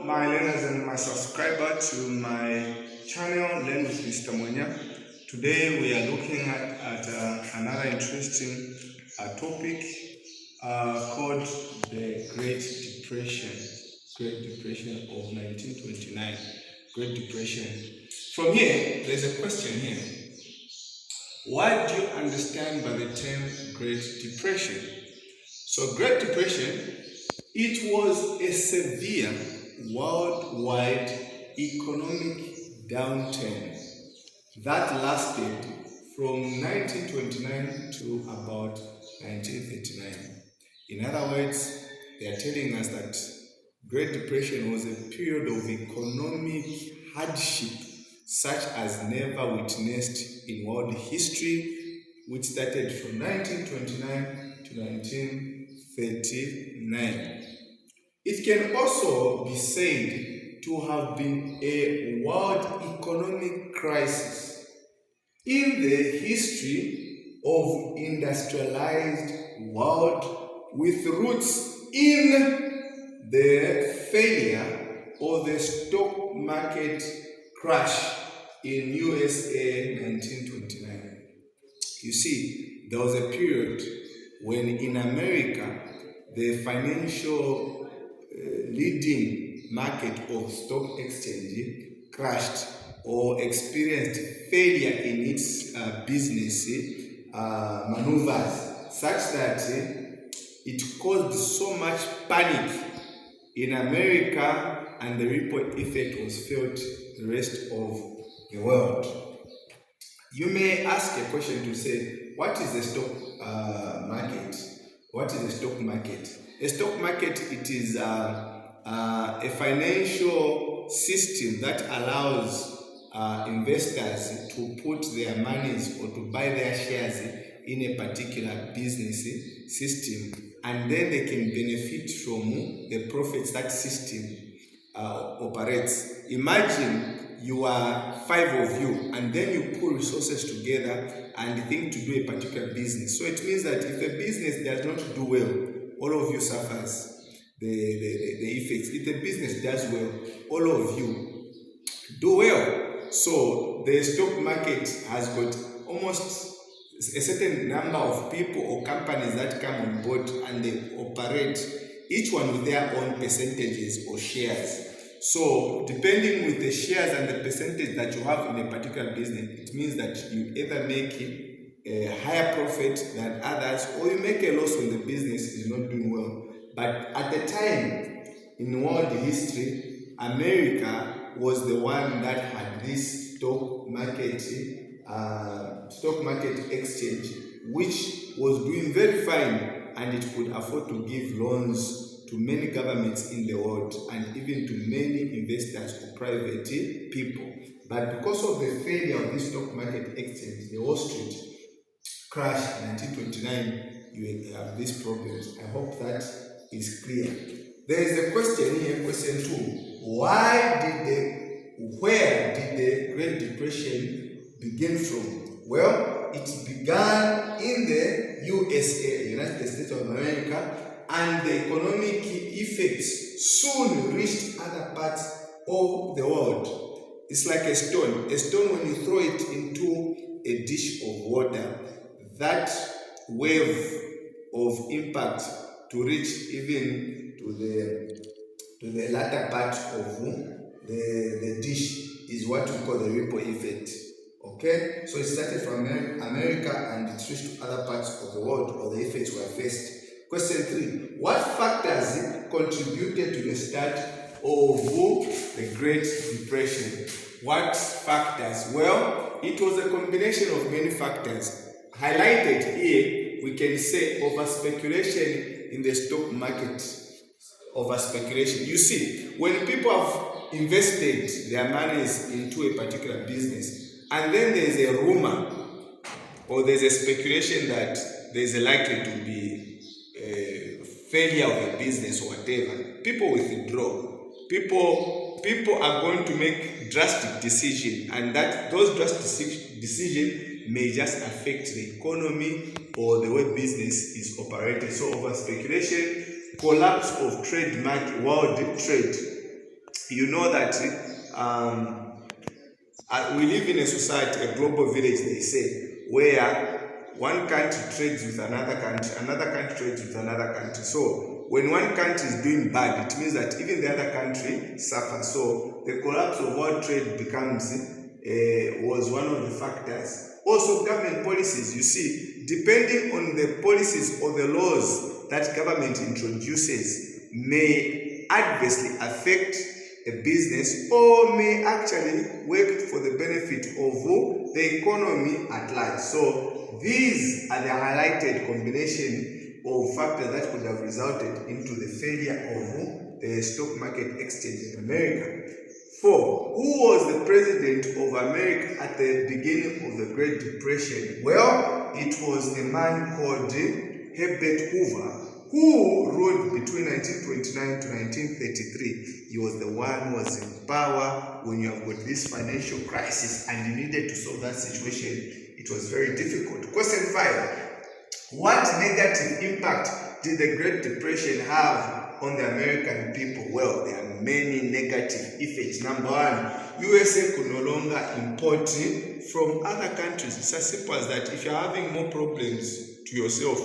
my learners and my subscriber to my channel, Learn with Mr. Mwenya. Today we are looking at another interesting topic called the Great Depression. Great Depression of 1929. Great Depression. From here, there's a question here. What do you understand by the term Great Depression? So Great Depression, it was a severe worldwide economic downturn that lasted from 1929 to about 1939. In other words, they are telling us that Great Depression was a period of economic hardship such as never witnessed in world history, which started from 1929 to 1939. It can also be said to have been a world economic crisis in the history of industrialized world, with roots in the failure of the stock market crash in USA 1929. You see, there was a period when in America the financial leading market of stock exchange crashed or experienced failure in its business maneuvers, such that it caused so much panic in America, and the ripple effect was felt the rest of the world. You may ask a question to say, what is the stock market? What is the stock market? A stock market, it is a financial system that allows investors to put their monies or to buy their shares in a particular business system, and then they can benefit from the profits that system operates. Imagine you are 5 of you, and then you pull resources together and think to do a particular business. So it means that if the business does not do well, all of you suffers the effects. If the business does well, all of you do well. So the stock market has got almost a certain number of people or companies that come on board, and they operate, each one with their own percentages or shares. So depending with the shares and the percentage that you have in a particular business, it means that you either make a higher profit than others, or you make a loss when the business is not doing well. But at the time in world history, America was the one that had this stock market exchange, which was doing very fine, and it could afford to give loans to many governments in the world, and even to many investors or private people. But because of the failure of this stock market exchange, the Wall Street crash in 1929, you have these problems. I hope that is clear. There is a question here, question 2. Where did the Great Depression begin from? Well, it began in the USA, United States of America, and the economic effects soon reached other parts of the world. It's like a stone. A stone, when you throw it into a dish of water, that wave of impact to reach even to the latter part of the dish is what we call the ripple effect. Okay, so it started from America and it reached to other parts of the world, or the effects were faced. Question 3. What factors contributed to the start of the Great Depression? What factors? Well, it was a combination of many factors. Highlighted here, we can say over-speculation in the stock market. Over-speculation. You see, when people have invested their monies into a particular business, and then there is a rumor or there's a speculation that there's a likely to be failure of a business or whatever, people withdraw. People are going to make drastic decisions, and that those drastic decisions may just affect the economy or the way business is operated. So over speculation, collapse of trade market, world trade, you know that we live in a society, a global village, they say, where one country trades with another country trades with another country. So when one country is doing bad, it means that even the other country suffers. So the collapse of world trade was one of the factors. Also, government policies, you see, depending on the policies or the laws that government introduces, may adversely affect a business or may actually work for the benefit of the economy at large. So these are the highlighted combination of factors that could have resulted into the failure of the stock market exchange in America. 4. Who was the president of America at the beginning of the Great Depression? Well, it was a man called Herbert Hoover, who ruled between 1929 to 1933. He was the one who was in power when you have got this financial crisis and you needed to solve that situation. It was very difficult. Question 5. What negative impact did the Great Depression have on the American people? Well, there are many negative effects. Number 1, USA could no longer import from other countries. It's as simple as that. If you're having more problems to yourself,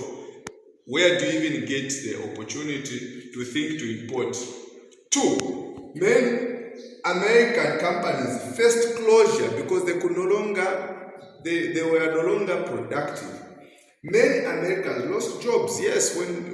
where do you even get the opportunity to think to import? 2, many American companies faced closure because they could no longer, they were no longer productive. Many Americans lost jobs. Yes, when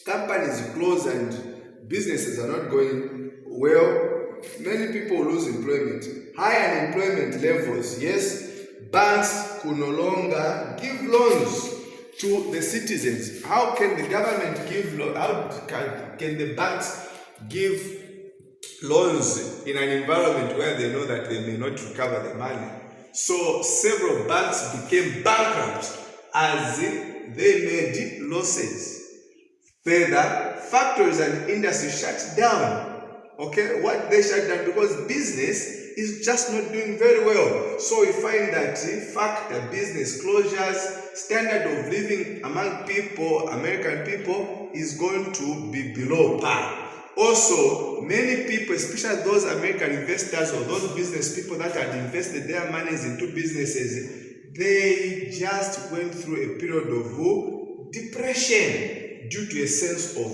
companies close and businesses are not going well, many people lose employment. High unemployment levels. Yes, banks could no longer give loans to the citizens. How can the government give loans? How can the banks give loans in an environment where they know that they may not recover the money? So several banks became bankrupt as they made losses. Further, factories and industry shut down. Okay, what they shut down? Because business is just not doing very well. So we find that business closures, standard of living among people, American people, is going to be below par. Also, many people, especially those American investors or those business people that had invested their monies into businesses, they just went through a period of depression due to a sense of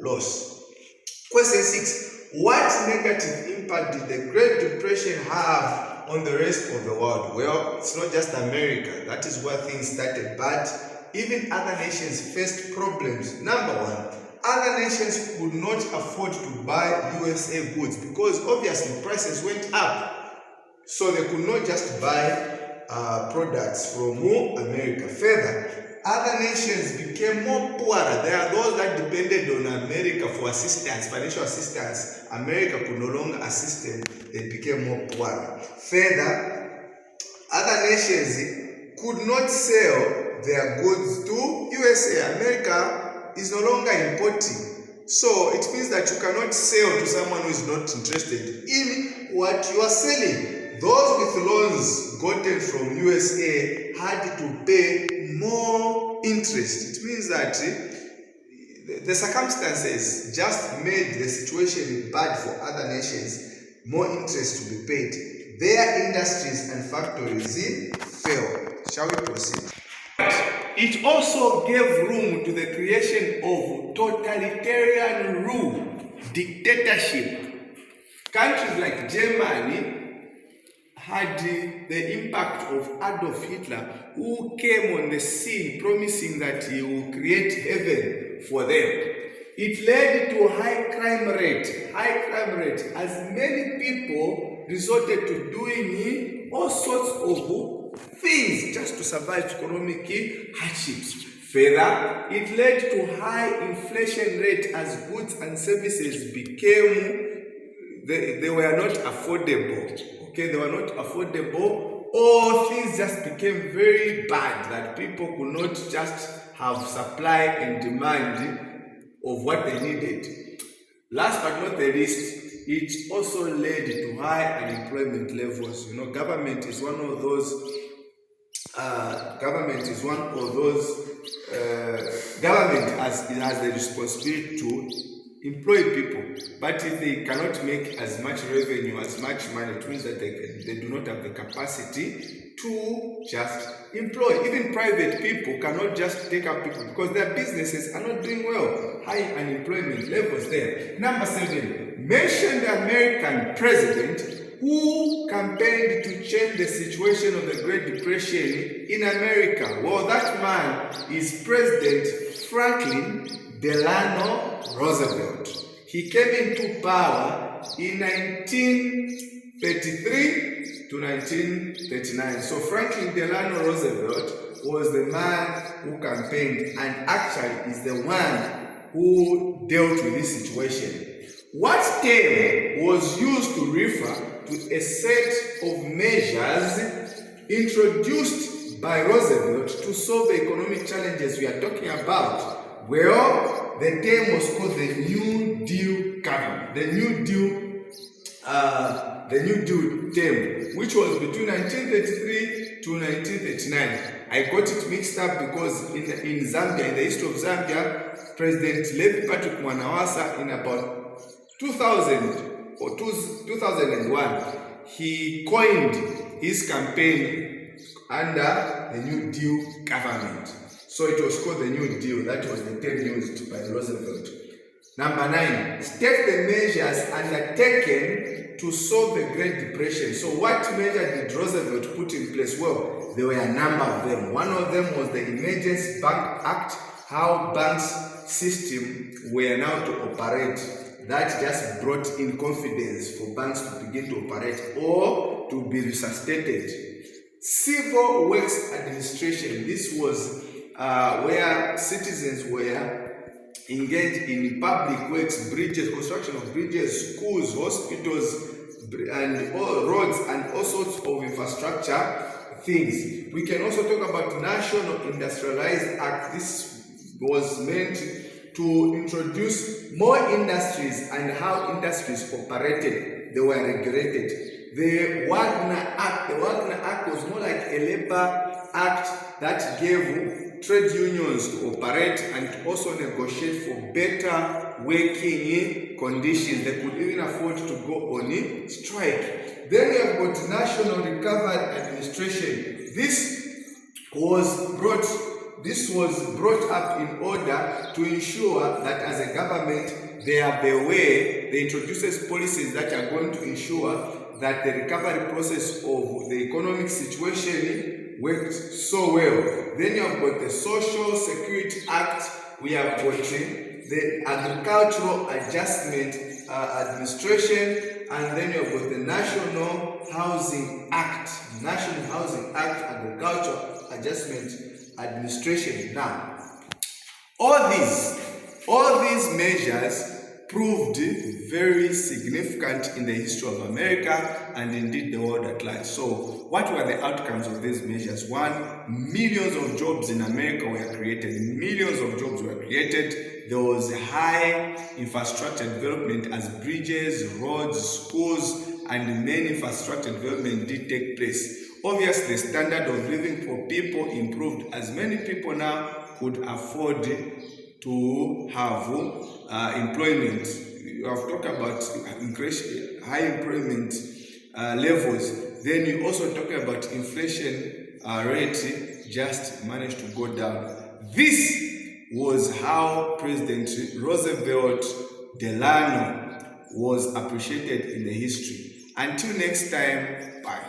loss. Question 6. What negative impact did the Great Depression have on the rest of the world? Well, it's not just America. That is where things started. But even other nations faced problems. Number 1, other nations could not afford to buy USA goods because obviously prices went up. So they could not just buy products from America. Further, other nations became more poorer. There are those that depended on America for assistance, financial assistance. America could no longer assist them. They became more poorer. Further, other nations could not sell their goods to USA. America is no longer importing. So it means that you cannot sell to someone who is not interested in what you are selling. Those with loans gotten from USA had to pay more interest. It means that the circumstances just made the situation bad for other nations, more interest to be paid. Their industries and factories fell. Shall we proceed? It also gave room to the creation of totalitarian rule, dictatorship. Countries like Germany had the impact of Adolf Hitler, who came on the scene promising that he will create heaven for them. It led to a high crime rate, as many people resorted to doing all sorts of things just to survive economic hardships. Further, it led to high inflation rate as goods and services became, they were not affordable. Okay, they were not affordable, or things just became very bad that people could not just have supply and demand of what they needed. Last but not the least, it also led to high unemployment levels. You know, government is one of those. Government has the responsibility employ people, but if they cannot make as much revenue, as much money, it means that they do not have the capacity to just employ. Even private people cannot just take up people because their businesses are not doing well. High unemployment levels there. Number 7, mention the American president who campaigned to change the situation of the Great Depression in America. Well, that man is President Franklin Delano Roosevelt. He came into power in 1933 to 1939. So Franklin Delano Roosevelt was the man who campaigned and actually is the one who dealt with this situation. What term was used to refer to a set of measures introduced by Roosevelt to solve the economic challenges we are talking about? Well, the term was called the New Deal government, the New Deal term, which was between 1933 to 1939. I got it mixed up because in Zambia, in the east of Zambia, President Levi Patrick Mwanawasa, in about 2000 or 2001, he coined his campaign under the New Deal government. So it was called the New Deal. That was the term used by Roosevelt. Number 9, state the measures undertaken to solve the Great Depression. So what measure did Roosevelt put in place? Well, there were a number of them. One of them was the Emergency Bank Act, how banks system were now to operate. That just brought in confidence for banks to begin to operate or to be resuscitated. Civil Works Administration. This was where citizens were engaged in public works, bridges, construction of bridges, schools, hospitals, and all roads, and all sorts of infrastructure things. We can also talk about National Industrialized Act. This was meant to introduce more industries and how industries operated. They were regulated. The Wagner Act was more like a labor act that gave trade unions to operate and also negotiate for better working conditions. They could even afford to go on a strike. Then we have got National Recovery Administration. This was brought up in order to ensure that as a government they introduces policies that are going to ensure that the recovery process of the economic situation worked so well. Then you have got the Social Security Act, we have got the Agricultural Adjustment Administration, and then you have got the National Housing Act, Agricultural Adjustment Administration. Now, all these measures proved very significant in the history of America and indeed the world at large. So, what were the outcomes of these measures? 1, millions of jobs in America were created. There was high infrastructure development as bridges, roads, schools, and many infrastructure development did take place. Obviously, the standard of living for people improved as many people now could afford to have employment. You have talked about high employment levels. Then you also talk about inflation rate just managed to go down. This was how President Roosevelt Delano was appreciated in the history. Until next time, bye.